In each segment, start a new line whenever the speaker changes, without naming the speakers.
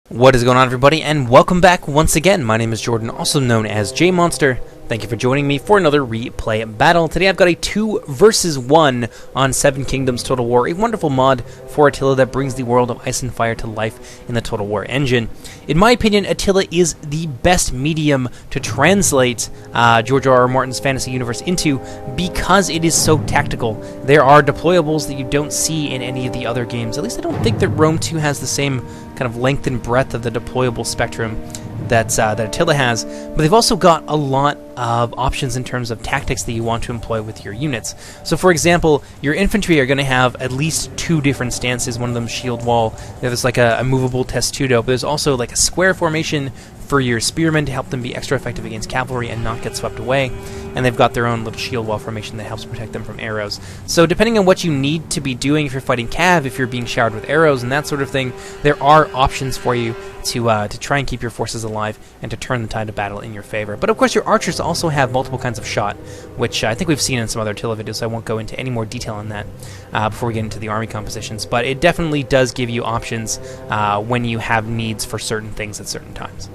What is going on, everybody, and welcome back once again. My name is Jordan, also known as JMonster. Thank you for joining me for another replay battle. Today I've got a 2 versus 1 on Seven Kingdoms Total War, a wonderful mod for Attila that brings the world of Ice and Fire to life in the Total War engine. In my opinion, Attila is the best medium to translate George R.R. Martin's fantasy universe into because it is so tactical. There are deployables that you don't see in any of the other games. At least I don't think that Rome 2 has the same kind of length and breadth of the deployable spectrum that Attila has, but they've also got a lot of options in terms of tactics that you want to employ with your units. So for example, your infantry are going to have at least 2 different stances. One of them shield wall, there's like a movable testudo, but there's also like a square formation for your spearmen to help them be extra effective against cavalry and not get swept away, and they've got their own little shield wall formation that helps protect them from arrows. So depending on what you need to be doing, if you're fighting cav, if you're being showered with arrows and that sort of thing, there are options for you to try and keep your forces alive and to turn the tide of battle in your favor. But of course your archers also have multiple kinds of shot, which I think we've seen in some other Attila videos, so I won't go into any more detail on that before we get into the army compositions. But it definitely does give you options when you have needs for certain things at certain times.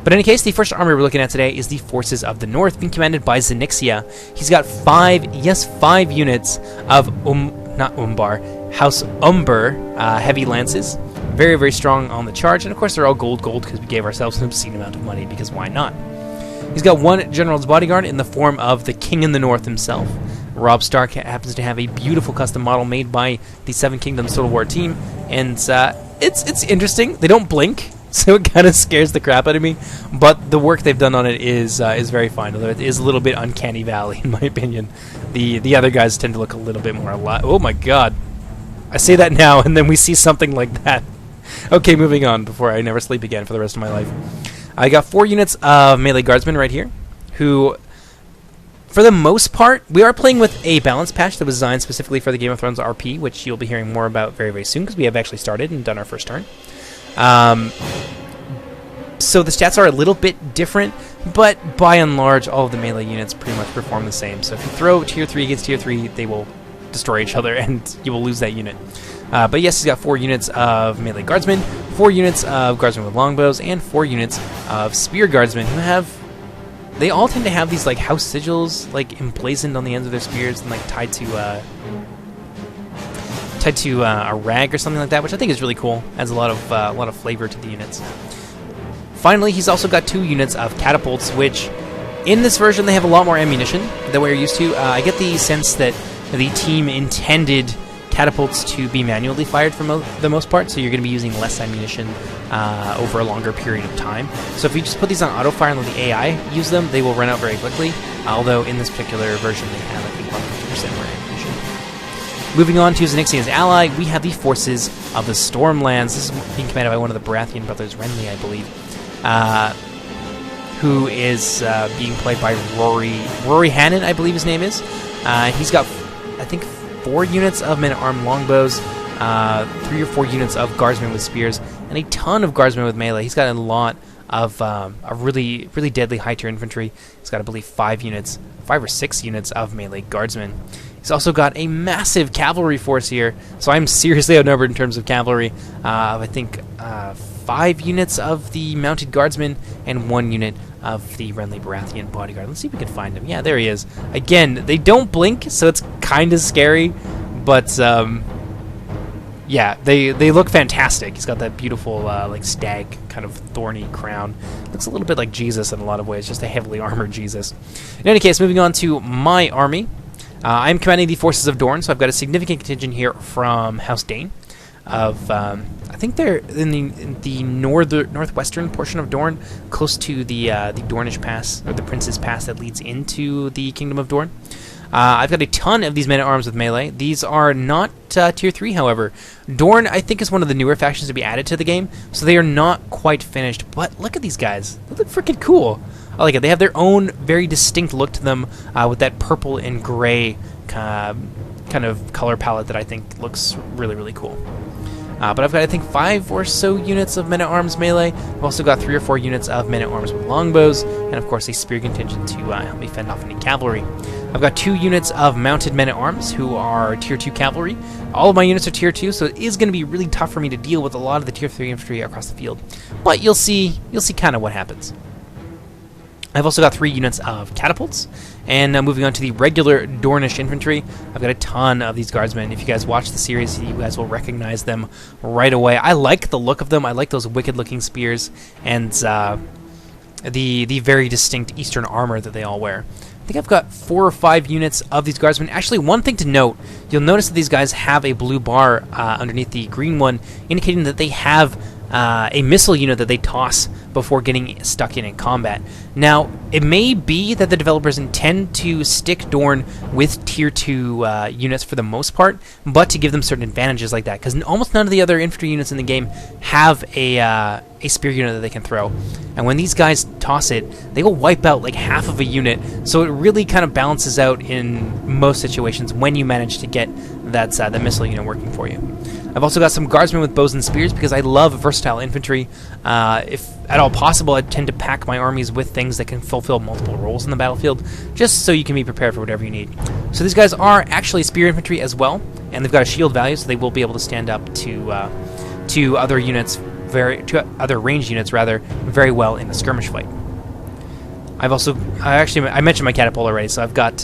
But in any case, the first army we're looking at today is the Forces of the North, being commanded by Zenixia. He's got 5 units of House Umber heavy lances. Very, very strong on the charge, and of course they're all gold because we gave ourselves an obscene amount of money, because why not? He's got 1 general's bodyguard in the form of the King in the North himself. Rob Stark happens to have a beautiful custom model made by the Seven Kingdoms Total War team, and it's interesting. They don't blink, so it kind of scares the crap out of me, but the work they've done on it is very fine, although it is a little bit uncanny valley, in my opinion. The other guys tend to look a little bit more alive. Oh my god. I say that now, and then we see something like that. Okay, moving on before I never sleep again for the rest of my life. I got 4 units of melee guardsmen right here, who, for the most part, we are playing with a balance patch that was designed specifically for the Game of Thrones RP, which you'll be hearing more about very, very soon, because we have actually started and done our first turn. So the stats are a little bit different, but by and large, all of the melee units pretty much perform the same. So if you throw Tier 3 against Tier 3, they will destroy each other, and you will lose that unit. But yes, he's got 4 units of melee guardsmen, 4 units of guardsmen with longbows, and 4 units of spear guardsmen who have... They all tend to have these like house sigils like emblazoned on the ends of their spears and like tied to a rag or something like that, which I think is really cool. Adds a lot of flavor to the units. Finally, he's also got 2 units of catapults, which in this version they have a lot more ammunition than we're used to. I get the sense that the team intended catapults to be manually fired for the most part, so you're going to be using less ammunition over a longer period of time. So if you just put these on auto fire and let the AI use them, they will run out very quickly, although in this particular version they have, I think, 150% more ammunition. Moving on to Zenixia's ally, we have the Forces of the Stormlands. This is being commanded by one of the Baratheon brothers, Renly, I believe, who is being played by Rory Hannon, I believe his name is. He's got, I think, 4 units of men-at-armed longbows, 3 or 4 units of guardsmen with spears, and a ton of guardsmen with melee. He's got a lot of a really, really deadly high-tier infantry. He's got, I believe, 5 or 6 units of melee guardsmen. He's also got a massive cavalry force here, so I'm seriously outnumbered in terms of cavalry. I think 5 units of the mounted guardsmen and 1 unit of the Renly Baratheon bodyguard. Let's see if we can find him. Yeah, there he is. Again, they don't blink, so it's kind of scary, but yeah, they look fantastic. He's got that beautiful like stag kind of thorny crown. Looks a little bit like Jesus in a lot of ways, just a heavily armored Jesus. In any case, moving on to my army. I'm commanding the Forces of Dorne, so I've got a significant contingent here from House Dane. I think they're in the northwestern portion of Dorne, close to the Dornish Pass, or the Prince's Pass that leads into the Kingdom of Dorne. I've got a ton of these men-at-arms with melee. These are not Tier 3, however. Dorne, I think, is one of the newer factions to be added to the game, so they are not quite finished. But look at these guys. They look freaking cool. I like it. They have their own very distinct look to them, with that purple and gray kind of color palette that I think looks really, really cool. But I've got, I think, 5 or so units of men-at-arms melee. I've also got 3 or 4 units of men-at-arms with longbows, and of course a spear contingent to help me fend off any cavalry. I've got 2 units of mounted men-at-arms who are Tier 2 cavalry. All of my units are Tier 2, so it is going to be really tough for me to deal with a lot of the Tier 3 infantry across the field. But you'll see kind of what happens. I've also got 3 units of catapults, and moving on to the regular Dornish infantry, I've got a ton of these guardsmen. If you guys watch the series, you guys will recognize them right away. I like the look of them. I like those wicked-looking spears, and the very distinct Eastern armor that they all wear. I think I've got 4 or 5 units of these guardsmen. Actually, one thing to note, you'll notice that these guys have a blue bar underneath the green one, indicating that they have a missile unit that they toss before getting stuck in combat. Now, it may be that the developers intend to stick Dorne with Tier 2 units for the most part, but to give them certain advantages like that, because almost none of the other infantry units in the game have a spear unit that they can throw. And when these guys toss it, they will wipe out like half of a unit, so it really kind of balances out in most situations when you manage to get that missile unit working for you. I've also got some guardsmen with bows and spears because I love versatile infantry. If at all possible, I tend to pack my armies with things that can fulfill multiple roles in the battlefield, just so you can be prepared for whatever you need. So these guys are actually spear infantry as well, and they've got a shield value, so they will be able to stand up to other units, other ranged units rather, very well in the skirmish fight. I mentioned my catapult already, so I've got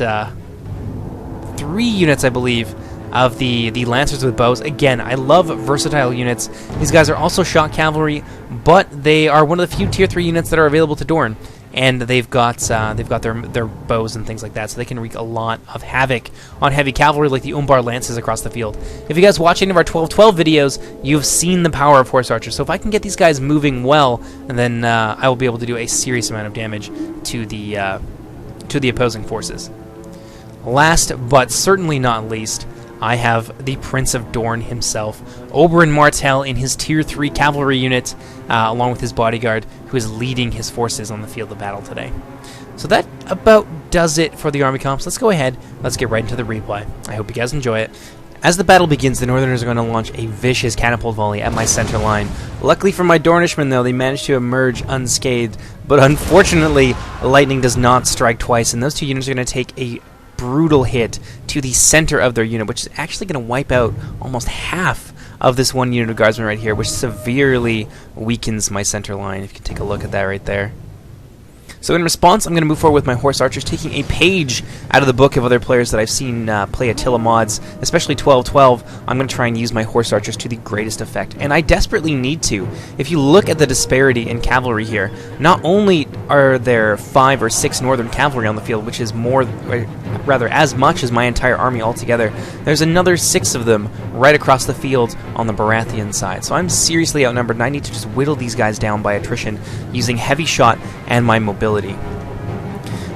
3 units, I believe, of the Lancers with bows. Again, I love versatile units. These guys are also shock cavalry, but they are one of the few Tier 3 units that are available to Dorne, and they've got their bows and things like that, so they can wreak a lot of havoc on heavy cavalry like the Umbar Lances across the field. If you guys watch any of our 12-12 videos, you've seen the power of horse archers, so if I can get these guys moving well, then I will be able to do a serious amount of damage to the opposing forces. Last, but certainly not least, I have the Prince of Dorne himself, Oberyn Martell, in his Tier 3 cavalry unit, along with his bodyguard, who is leading his forces on the field of battle today. So that about does it for the army comps. Let's go ahead, let's get right into the replay. I hope you guys enjoy it. As the battle begins, the Northerners are going to launch a vicious catapult volley at my center line. Luckily for my Dornishmen, though, they managed to emerge unscathed, but unfortunately, lightning does not strike twice, and those 2 units are going to take a brutal hit to the center of their unit, which is actually going to wipe out almost half of this 1 unit of guardsmen right here, which severely weakens my center line, if you can take a look at that right there. So in response, I'm going to move forward with my horse archers, taking a page out of the book of other players that I've seen play Attila mods, especially 12-12. I'm going to try and use my horse archers to the greatest effect, and I desperately need to. If you look at the disparity in cavalry here, not only are there 5 or 6 northern cavalry on the field, which is more, rather as much as my entire army altogether, there's another 6 of them right across the field on the Baratheon side. So I'm seriously outnumbered, and I need to just whittle these guys down by attrition using heavy shot and my mobility.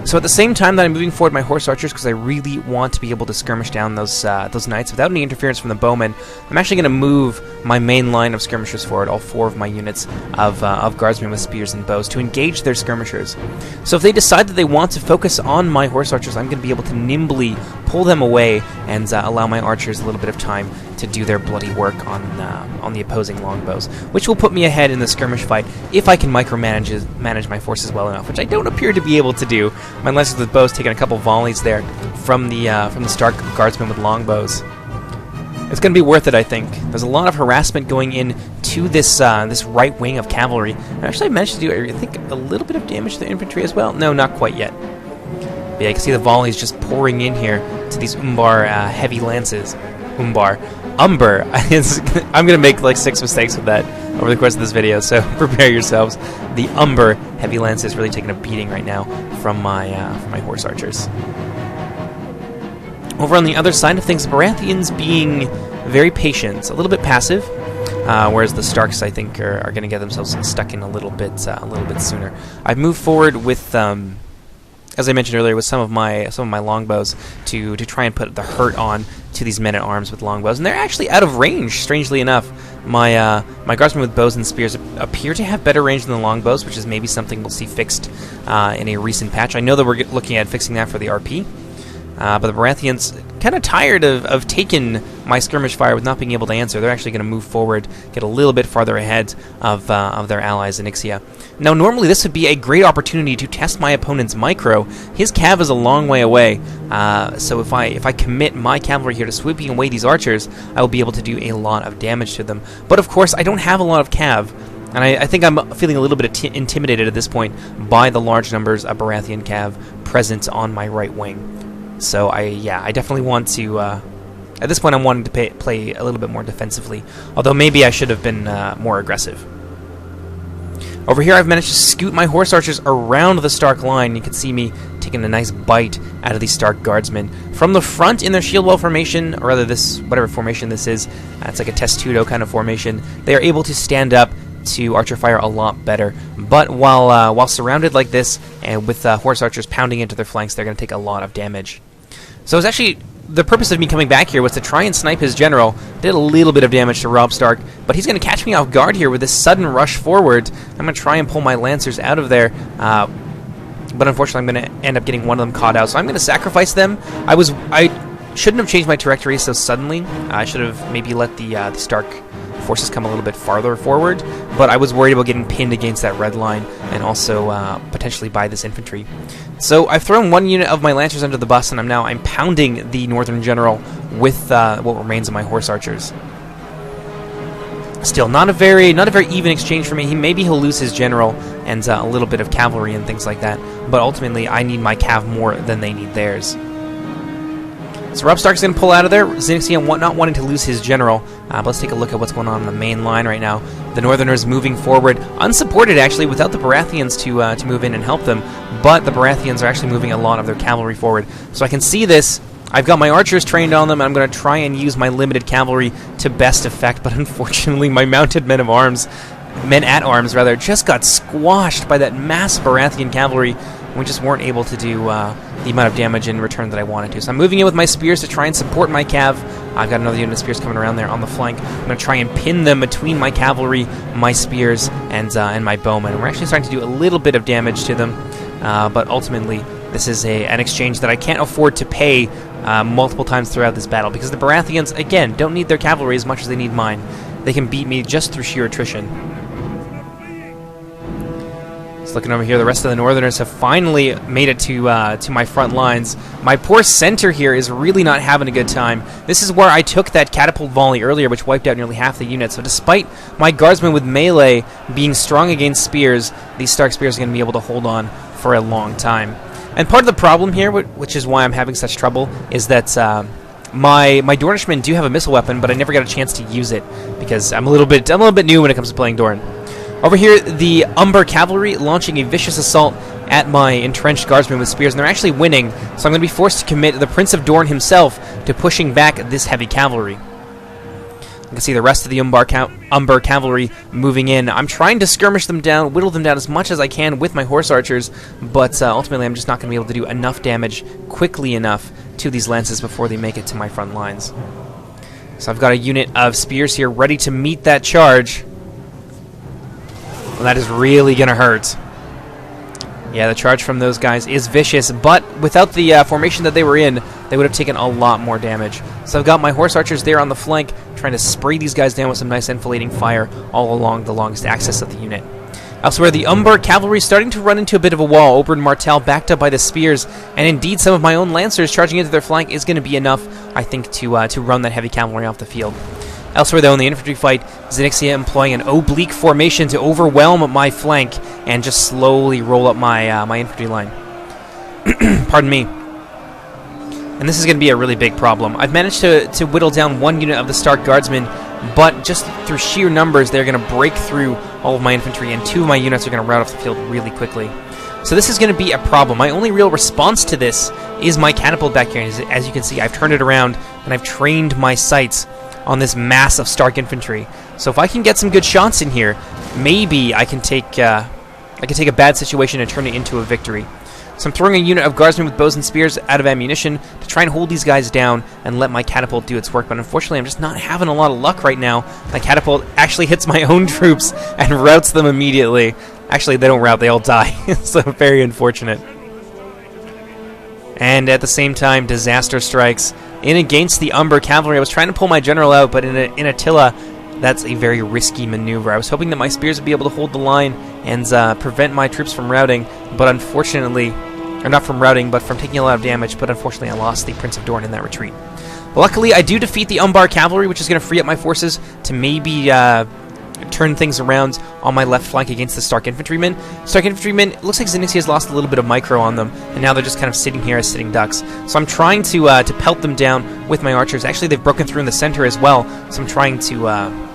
So at the same time that I'm moving forward my horse archers, because I really want to be able to skirmish down those knights without any interference from the bowmen, I'm actually going to move my main line of skirmishers forward, all 4 of my units of guardsmen with spears and bows, to engage their skirmishers. So if they decide that they want to focus on my horse archers, I'm going to be able to nimbly pull them away and allow my archers a little bit of time to do their bloody work on the opposing longbows, which will put me ahead in the skirmish fight if I can manage my forces well enough, which I don't appear to be able to do. My lancers with bows taking a couple volleys there from the Stark guardsmen with longbows. It's going to be worth it, I think. There's a lot of harassment going in to this right wing of cavalry. And actually, I managed to do, I think, a little bit of damage to the infantry as well. No, not quite yet. But yeah, you can see the volleys just pouring in here to these Umbar heavy lances. Umbar. Umber. I'm going to make like 6 mistakes with that over the course of this video, so prepare yourselves. The Umber heavy lance is really taking a beating right now from my horse archers. Over on the other side of things, the Baratheons being very patient, a little bit passive, whereas the Starks, I think, are going to get themselves stuck in a little bit sooner. I've moved forward with, as I mentioned earlier, with some of my longbows to try and put the hurt on to these men-at-arms with longbows, and they're actually out of range. Strangely enough, my guardsmen with bows and spears appear to have better range than the longbows, which is maybe something we'll see fixed in a recent patch. I know that we're looking at fixing that for the RP, but the Baratheons kind of tired of taking my skirmish fire with not being able to answer. They're actually going to move forward, get a little bit farther ahead of their allies in Ixia. Now, normally this would be a great opportunity to test my opponent's micro. His cav is a long way away, so if I commit my cavalry here to sweeping away these archers, I will be able to do a lot of damage to them. But of course, I don't have a lot of cav, and I think I'm feeling a little bit intimidated at this point by the large numbers of Baratheon cav present on my right wing. So I definitely want to. At this point, I'm wanting to play a little bit more defensively, although maybe I should have been more aggressive. Over here, I've managed to scoot my horse archers around the Stark line. You can see me taking a nice bite out of these Stark guardsmen. From the front in their shield wall formation, or rather this, whatever formation this is, it's like a testudo kind of formation, they are able to stand up to archer fire a lot better. But while surrounded like this, and with horse archers pounding into their flanks, they're going to take a lot of damage. So it's actually... the purpose of me coming back here was to try and snipe his general. Did a little bit of damage to Robb Stark, but he's going to catch me off guard here with this sudden rush forward. I'm going to try and pull my lancers out of there, but unfortunately I'm going to end up getting one of them caught out, so I'm going to sacrifice them. I shouldn't have changed my trajectory so suddenly. I should have maybe let the Stark forces come a little bit farther forward, but I was worried about getting pinned against that red line and also potentially by this infantry. So I've thrown one unit of my lancers under the bus, and I'm pounding the northern general with what remains of my horse archers. Still, not a very even exchange for me. Maybe he'll lose his general and a little bit of cavalry and things like that, but ultimately I need my cav more than they need theirs. So Robb Stark's going to pull out of there. Zenixia not wanting to lose his general. But let's take a look at what's going on the main line right now. The Northerners moving forward, unsupported actually, without the Baratheons to move in and help them. But the Baratheons are actually moving a lot of their cavalry forward. So I can see this. I've got my archers trained on them, and I'm going to try and use my limited cavalry to best effect. But unfortunately, my mounted men at arms, just got squashed by that mass Baratheon cavalry. We just weren't able to do the amount of damage in return that I wanted to. So I'm moving in with my spears to try and support my cav. I've got another unit of spears coming around there on the flank. I'm going to try and pin them between my cavalry, my spears, and my bowmen. And we're actually starting to do a little bit of damage to them, but ultimately this is an exchange that I can't afford to pay multiple times throughout this battle, because the Baratheons, again, don't need their cavalry as much as they need mine. They can beat me just through sheer attrition. Looking over here, the rest of the Northerners have finally made it to my front lines. My poor center here is really not having a good time. This is where I took that catapult volley earlier, which wiped out nearly half the unit. So despite my guardsmen with melee being strong against spears, these Stark spears are going to be able to hold on for a long time. And part of the problem here, which is why I'm having such trouble, is that my Dornishmen do have a missile weapon, but I never got a chance to use it because I'm a little bit new when it comes to playing Dorne. Over here, the Umber Cavalry launching a vicious assault at my entrenched guardsmen with spears, and they're actually winning, so I'm going to be forced to commit the Prince of Dorne himself to pushing back this heavy cavalry. You can see the rest of the Umber Cavalry moving in. I'm trying to skirmish them down, whittle them down as much as I can with my horse archers, but ultimately I'm just not going to be able to do enough damage quickly enough to these lances before they make it to my front lines. So I've got a unit of spears here ready to meet that charge. Well, that is really going to hurt. Yeah, the charge from those guys is vicious, but without the formation that they were in, they would have taken a lot more damage. So I've got my horse archers there on the flank, trying to spray these guys down with some nice enfilading fire all along the longest axis of the unit. Elsewhere, the Umber Cavalry starting to run into a bit of a wall. Oberyn Martell backed up by the spears, and indeed some of my own lancers charging into their flank is going to be enough, I think, to run that heavy cavalry off the field. Elsewhere, though, in the infantry fight, Zenixia employing an oblique formation to overwhelm my flank and just slowly roll up my infantry line. Pardon me. And this is going to be a really big problem. I've managed to whittle down one unit of the Stark Guardsmen, but just through sheer numbers, they're going to break through all of my infantry, and two of my units are going to rout off the field really quickly. So this is going to be a problem. My only real response to this is my catapult back here. As you can see, I've turned it around, and I've trained my sights on this mass of Stark infantry. So if I can get some good shots in here, maybe I can take a bad situation and turn it into a victory. So I'm throwing a unit of guardsmen with bows and spears out of ammunition to try and hold these guys down and let my catapult do its work. But unfortunately, I'm just not having a lot of luck right now. My catapult actually hits my own troops and routs them immediately. Actually, they don't rout, they all die. So very unfortunate. And at the same time, disaster strikes. in against the Umber cavalry. I was trying to pull my general out, but in Attila, that's a very risky maneuver. I was hoping that my spears would be able to hold the line and prevent my troops from routing, but unfortunately, or not from routing, but from taking a lot of damage, but unfortunately I lost the Prince of Dorne in that retreat. But luckily, I do defeat the Umbar cavalry, which is going to free up my forces to maybe turn things around on my left flank against the Stark infantrymen. Stark infantrymen, it looks like Zenixia has lost a little bit of micro on them, and now they're just kind of sitting here as sitting ducks. So I'm trying to pelt them down with my archers. Actually, they've broken through in the center as well, so I'm trying to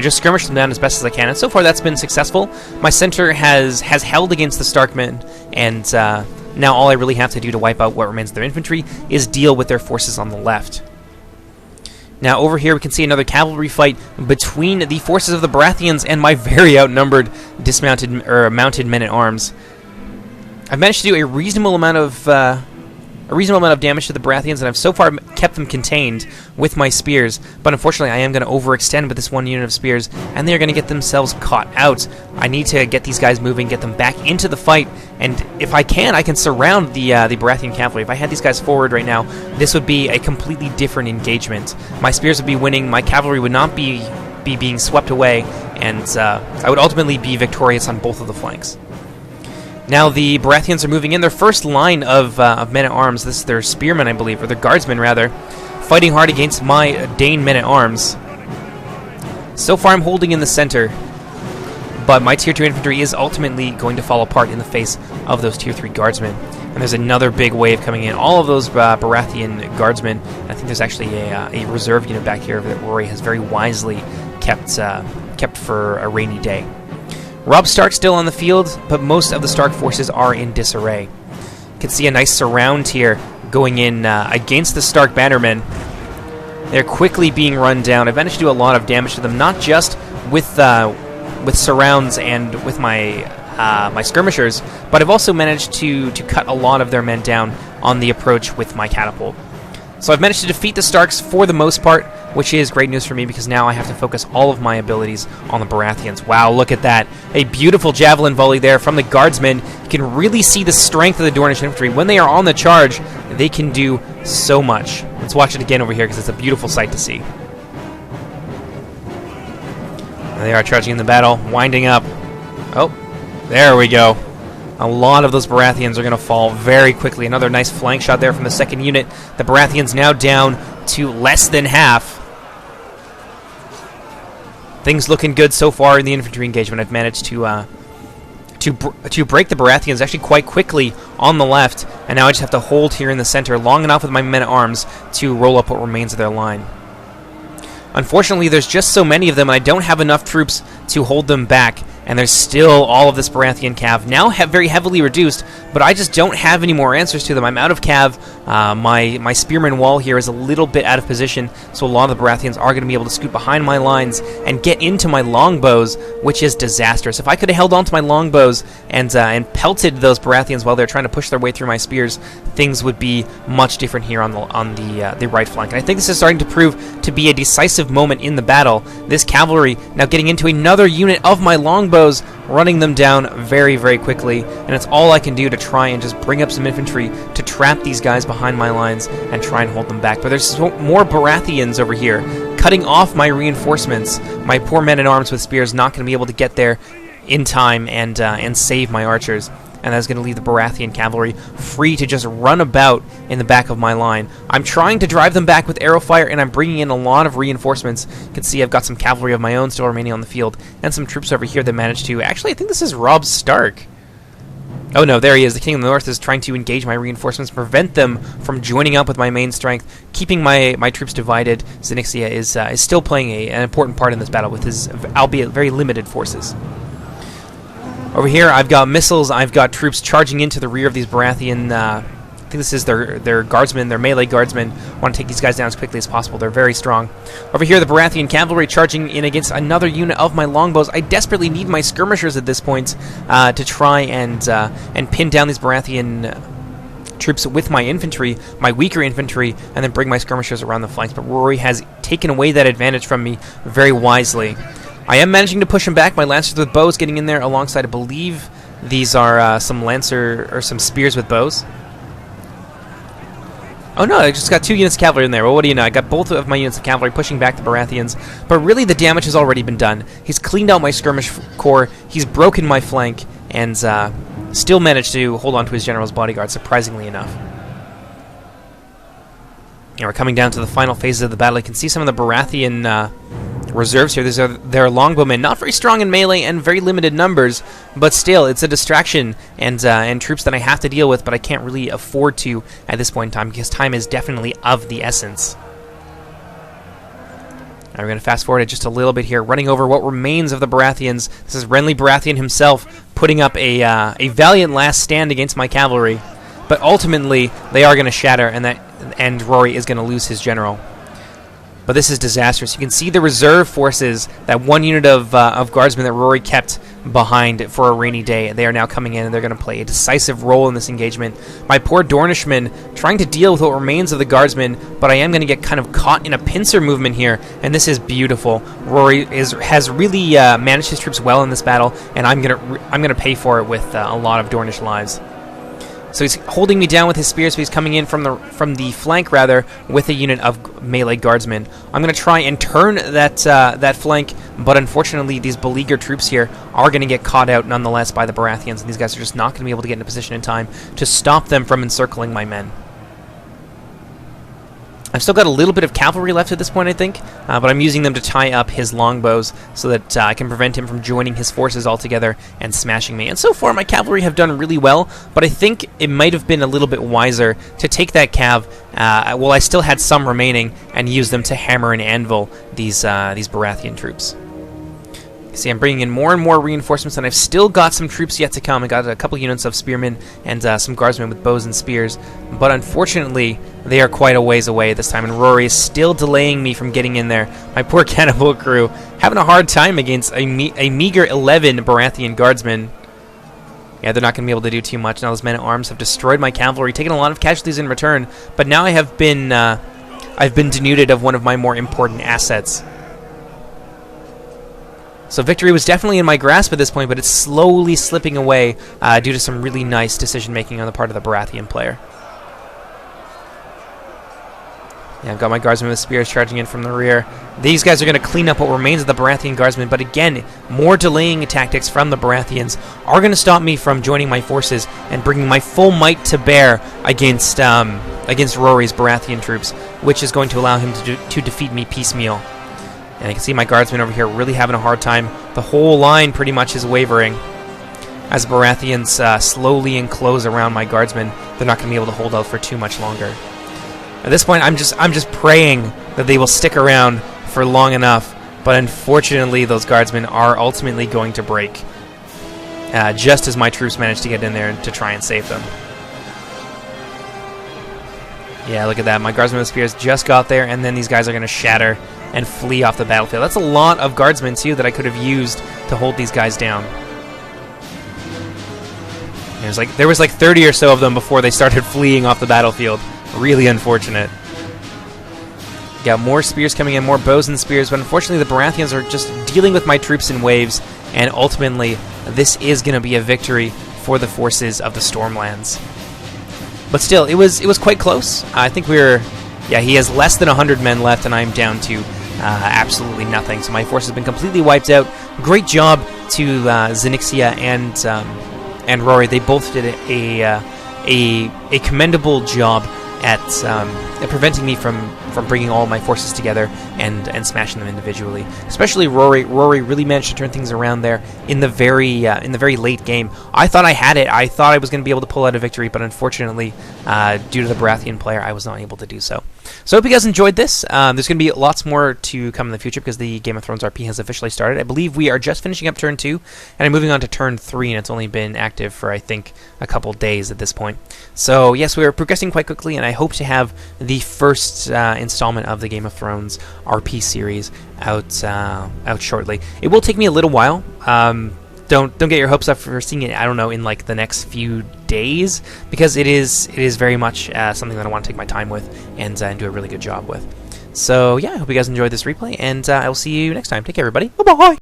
just skirmish them down as best as I can. And so far, that's been successful. My center has held against the Starkmen, and now all I really have to do to wipe out what remains of their infantry is deal with their forces on the left. Now over here we can see another cavalry fight between the forces of the Baratheons and my very outnumbered dismounted or mounted men-at-arms. I've managed to do a reasonable amount of damage to the Baratheons, and I've so far kept them contained with my spears, but unfortunately I am going to overextend with this one unit of spears, and they're going to get themselves caught out. I need to get these guys moving, get them back into the fight, and if I can surround the Baratheon cavalry. If I had these guys forward right now, this would be a completely different engagement. My spears would be winning, my cavalry would not be being swept away, and I would ultimately be victorious on both of the flanks. Now the Baratheons are moving in. Their first line of men-at-arms, this is their spearmen, I believe, or their guardsmen, rather, fighting hard against my Dane men-at-arms. So far I'm holding in the center, but my Tier 2 infantry is ultimately going to fall apart in the face of those Tier 3 guardsmen. And there's another big wave coming in. All of those Baratheon guardsmen, I think there's actually a reserve unit back here that Rory has very wisely kept for a rainy day. Robb Stark still on the field, but most of the Stark forces are in disarray. You can see a nice surround here going in against the Stark bannermen. They're quickly being run down. I've managed to do a lot of damage to them, not just with surrounds and with my my skirmishers, but I've also managed to cut a lot of their men down on the approach with my catapult. So I've managed to defeat the Starks for the most part, which is great news for me because now I have to focus all of my abilities on the Baratheons. Wow, look at that. A beautiful javelin volley there from the guardsmen. You can really see the strength of the Dornish infantry. When they are on the charge, they can do so much. Let's watch it again over here because it's a beautiful sight to see. And they are charging in the battle, winding up. Oh, there we go. A lot of those Baratheons are going to fall very quickly. Another nice flank shot there from the second unit. The Baratheons now down to less than half. Things looking good so far in the infantry engagement. I've managed to break the Baratheons actually quite quickly on the left, and now I just have to hold here in the center long enough with my men-at-arms to roll up what remains of their line. Unfortunately, there's just so many of them, and I don't have enough troops to hold them back. And there's still all of this Baratheon cav, now very heavily reduced, but I just don't have any more answers to them. I'm out of cav. My spearman wall here is a little bit out of position, so a lot of the Baratheons are going to be able to scoot behind my lines and get into my longbows, which is disastrous. If I could have held on to my longbows and pelted those Baratheons while they're trying to push their way through my spears, things would be much different here on the right flank. And I think this is starting to prove to be a decisive moment in the battle. This cavalry now getting into another unit of my longbows, running them down very, very quickly, and it's all I can do to try and just bring up some infantry to trap these guys behind my lines and try and hold them back. But there's more Baratheons over here, cutting off my reinforcements. My poor men-at-arms with spears not going to be able to get there in time and save my archers. And that's going to leave the Baratheon cavalry free to just run about in the back of my line. I'm trying to drive them back with arrow fire, and I'm bringing in a lot of reinforcements. You can see I've got some cavalry of my own still remaining on the field, and some troops over here that managed to... Actually, I think this is Robb Stark. Oh no, there he is. The King of the North is trying to engage my reinforcements, prevent them from joining up with my main strength, keeping my troops divided. Zenixia is still playing an important part in this battle with his, albeit very limited, forces. Over here, I've got missiles, I've got troops charging into the rear of these Baratheon, I think this is their guardsmen, their melee guardsmen. I want to take these guys down as quickly as possible. They're very strong. Over here, the Baratheon cavalry charging in against another unit of my longbows. I desperately need my skirmishers at this point to try and pin down these Baratheon troops with my infantry, my weaker infantry, and then bring my skirmishers around the flanks. But Rory has taken away that advantage from me very wisely. I am managing to push him back. My lancers with bows getting in there alongside, I believe these are some lancer or some spears with bows. Oh no, I just got 2 units of cavalry in there. Well, what do you know? I got both of my units of cavalry pushing back the Baratheons, but really the damage has already been done. He's cleaned out my skirmish corps, he's broken my flank, and still managed to hold on to his general's bodyguard, surprisingly enough. And we're coming down to the final phases of the battle. You can see some of the Baratheon reserves here. These are their longbowmen, not very strong in melee and very limited numbers, but still, it's a distraction and troops that I have to deal with, but I can't really afford to at this point in time because time is definitely of the essence. Now we're going to fast forward it just a little bit here, running over what remains of the Baratheons. This is Renly Baratheon himself putting up a valiant last stand against my cavalry, but ultimately they are going to shatter, and Rory is going to lose his general. But this is disastrous. You can see the reserve forces, that 1 unit of guardsmen that Rory kept behind for a rainy day. They are now coming in, and they're going to play a decisive role in this engagement. My poor Dornishmen trying to deal with what remains of the guardsmen, but I am going to get kind of caught in a pincer movement here, and this is beautiful. Rory has really managed his troops well in this battle, and I'm gonna pay for it with a lot of Dornish lives. So he's holding me down with his spears, so he's coming in from the flank, rather, with a unit of melee guardsmen. I'm going to try and turn that flank, but unfortunately these beleaguered troops here are going to get caught out nonetheless by the Baratheons, and these guys are just not going to be able to get in a position in time to stop them from encircling my men. I've still got a little bit of cavalry left at this point, I think, but I'm using them to tie up his longbows so that I can prevent him from joining his forces all together and smashing me. And so far, my cavalry have done really well, but I think it might have been a little bit wiser to take that cav while I still had some remaining and use them to hammer and anvil these Baratheon troops. See, I'm bringing in more and more reinforcements, and I've still got some troops yet to come. I got a couple units of spearmen and some guardsmen with bows and spears, but unfortunately, they are quite a ways away this time, and Rory is still delaying me from getting in there. My poor cannibal crew having a hard time against a meager 11 Baratheon guardsmen. Yeah, they're not going to be able to do too much. Now those men-at-arms have destroyed my cavalry, taking a lot of casualties in return, but now I've been denuded of one of my more important assets. So victory was definitely in my grasp at this point, but it's slowly slipping away due to some really nice decision-making on the part of the Baratheon player. Yeah, I've got my guardsmen with spears charging in from the rear. These guys are going to clean up what remains of the Baratheon guardsmen, but again, more delaying tactics from the Baratheons are going to stop me from joining my forces and bringing my full might to bear against Rory's Baratheon troops, which is going to allow him to defeat me piecemeal. And I can see my guardsmen over here really having a hard time. The whole line pretty much is wavering. As Baratheons slowly enclose around my guardsmen, they're not going to be able to hold out for too much longer. At this point, I'm just praying that they will stick around for long enough, but unfortunately those guardsmen are ultimately going to break, just as my troops manage to get in there to try and save them. Yeah, look at that. My guardsmen with spears just got there, and then these guys are going to shatter and flee off the battlefield. That's a lot of guardsmen, too, that I could have used to hold these guys down. There was like 30 or so of them before they started fleeing off the battlefield. Really unfortunate. Got more spears coming in, more bows and spears, but unfortunately the Baratheons are just dealing with my troops in waves, and ultimately this is going to be a victory for the forces of the Stormlands. But still, it was quite close. I think he has less than 100 men left, and I'm down to absolutely nothing. So my force has been completely wiped out. Great job to Zenixia and Rory. They both did a commendable job at preventing me from bringing all my forces together and smashing them individually. Especially Rory. Rory really managed to turn things around there in the very late game. I thought I had it. I thought I was going to be able to pull out a victory, but unfortunately, due to the Baratheon player, I was not able to do so. So I hope you guys enjoyed this. There's going to be lots more to come in the future because the Game of Thrones RP has officially started. I believe we are just finishing up turn 2, and I'm moving on to turn 3, and it's only been active for, I think, a couple days at this point. So yes, we are progressing quite quickly, and I hope to have the first installment of the Game of Thrones RP series out shortly. It will take me a little while. Don't get your hopes up for seeing it, I don't know, in like the next few days, because it is very much something that I want to take my time with and do a really good job with. So yeah, I hope you guys enjoyed this replay, and I will see you next time. Take care, everybody. Bye-bye!